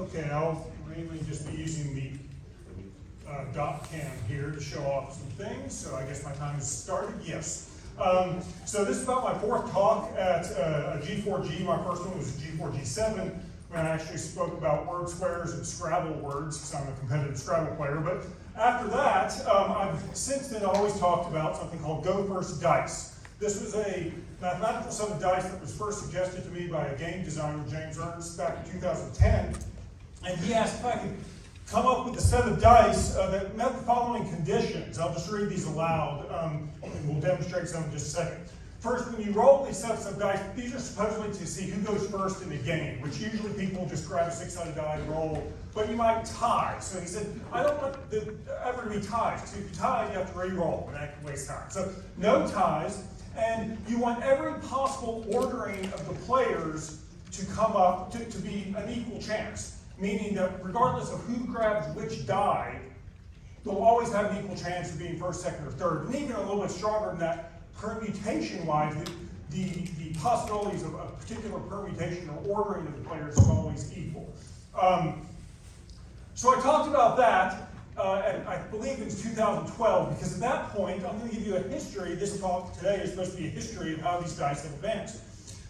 Okay, I'll mainly just be using the dot cam here to show off some things, so I guess my time has started, yes. So this is about my fourth talk at a G4G. My first one was a G4G7, when I actually spoke about word squares and Scrabble words, because I'm a competitive Scrabble player. But after that, I've since then always talked about something called Go First Dice. This was a mathematical set of dice that was first suggested to me by a game designer, James Ernst, back in 2010. And he asked if I could come up with a set of dice that met the following conditions. I'll just read these aloud, and we'll demonstrate some in just a second. First, when you roll these sets of dice, these are supposedly to see who goes first in the game, which usually people just grab a six-sided die and roll, but you might tie. So he said, I don't want ever to be ties. So if you tie, you have to re-roll, and that can waste time. So no ties, and you want every possible ordering of the players to come up to be an equal chance, meaning that regardless of who grabs which die, they'll always have an equal chance of being first, second, or third. And even a little bit stronger than that, permutation-wise, the possibilities of a particular permutation or ordering of the players is always equal. So I talked about that, and I believe it's 2012, because at that point, I'm going to give you a history. This talk today is supposed to be a history of how these dice have advanced.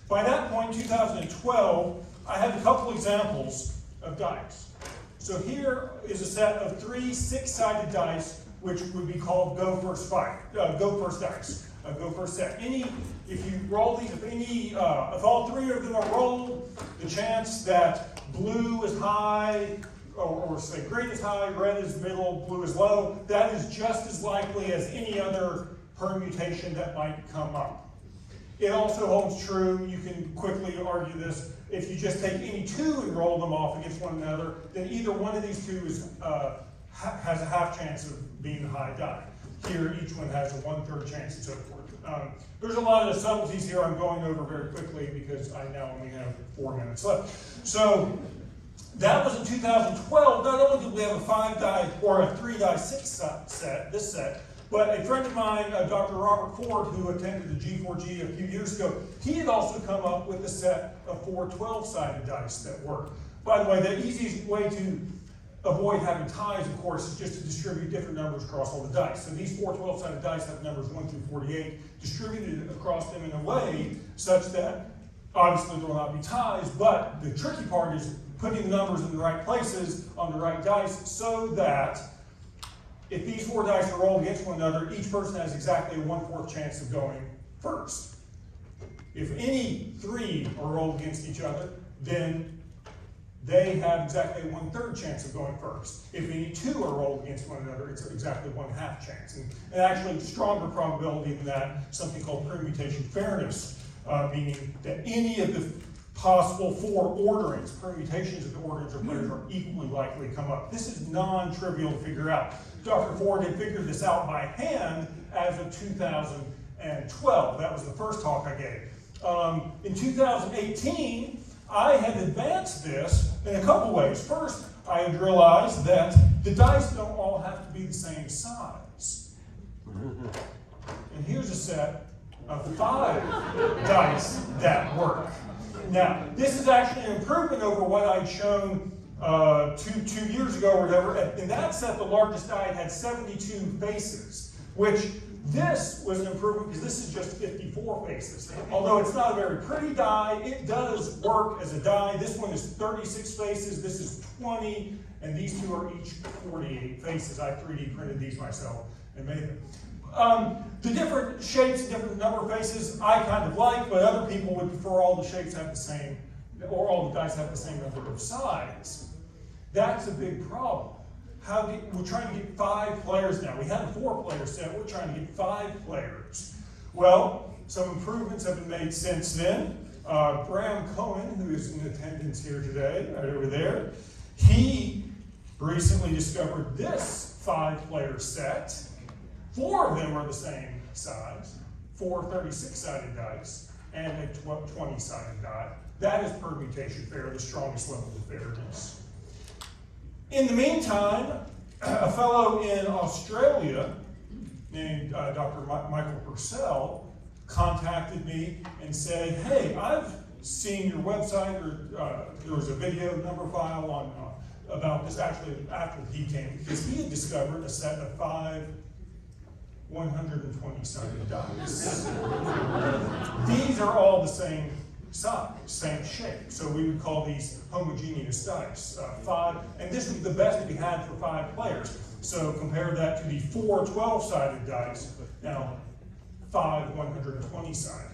By that point, 2012, I had a couple examples of dice. So here is a set of 3 six-sided dice, which would be called Go First dice. Go first set. If you roll these, if all 3 of them are rolled, the chance that blue is high, or say green is high, red is middle, blue is low, that is just as likely as any other permutation that might come up. It also holds true, you can quickly argue this, if you just take any 2 and roll them off against one another, then either one of these 2 has a half chance of being the high die. Here, each one has a 1/3 chance and so forth. There's a lot of subtleties here I'm going over very quickly because I now only have 4 minutes left. So that was in 2012. Not only did we have a 5-die or a 3-die 6 set, but a friend of mine, Dr. Robert Ford, who attended the G4G a few years ago, he had also come up with a set of 4 12-sided dice that work. By the way, the easiest way to avoid having ties, of course, is just to distribute different numbers across all the dice. So these 4 12-sided dice have numbers 1 through 48 distributed across them in a way such that obviously there will not be ties, but the tricky part is putting the numbers in the right places on the right dice so that if these 4 dice are rolled against one another, each person has exactly a 1/4 chance of going first. If any 3 are rolled against each other, then they have exactly a 1/3 chance of going first. If any 2 are rolled against one another, it's exactly 1/2 chance. And actually, stronger probability than that, something called permutation fairness, meaning that any of the possible 4 orderings, permutations of the orderings of players are equally likely to come up. This is non-trivial to figure out. Dr. Ford had figured this out by hand as of 2012. That was the first talk I gave. In 2018, I had advanced this in a couple ways. First, I had realized that the dice don't all have to be the same size. And here's a set of 5 dice that work. Now, this is actually an improvement over what I'd shown two years ago or whatever. In that set, the largest die had 72 faces, which this was an improvement because this is just 54 faces. Although it's not a very pretty die, it does work as a die. This one is 36 faces, this is 20, and these 2 are each 48 faces. I 3D printed these myself and made them. The different shapes, different number of faces, I kind of like, but other people would prefer all the shapes have the same, or all the dice have the same number of sides. That's a big problem. We're trying to get 5 players now. We had a 4-player set, we're trying to get 5 players. Well, some improvements have been made since then. Graham Cohen, who is in attendance here today, right over there, he recently discovered this 5-player set. 4 of them are the same size, 4 36-sided dice, and a 20-sided die. That is permutation fair, the strongest level of fairness. In the meantime, a fellow in Australia named Dr. Michael Purcell contacted me and said, hey, I've seen your website, or there was a video number file on about this actually after he came, because he had discovered a set of 5 120-sided dice. These are all the same size, same shape. So we would call these homogeneous dice. And this was the best we had for 5 players. So compare that to the 4 12-sided dice, now 5 120-sided.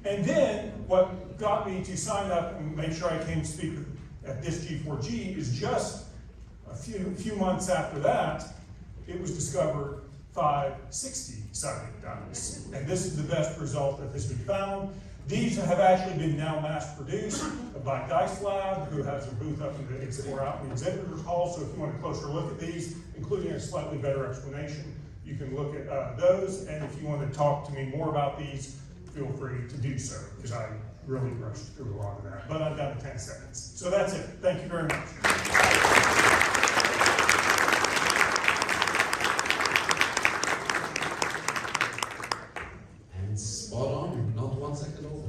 And then what got me to sign up and make sure I came to speak at this G4G is just a few months after that, it was discovered 5 60-sided dice. And this is the best result that has been found. These have actually been now mass produced by Dice Lab, who has a booth up in the, or out in the exhibitors hall. So if you want a closer look at these, including a slightly better explanation, you can look at those. And if you want to talk to me more about these, feel free to do so, because I really rushed through a lot of that. But I'm down to 10 seconds. So that's it. Thank you very much. Spot on, not 1 second over.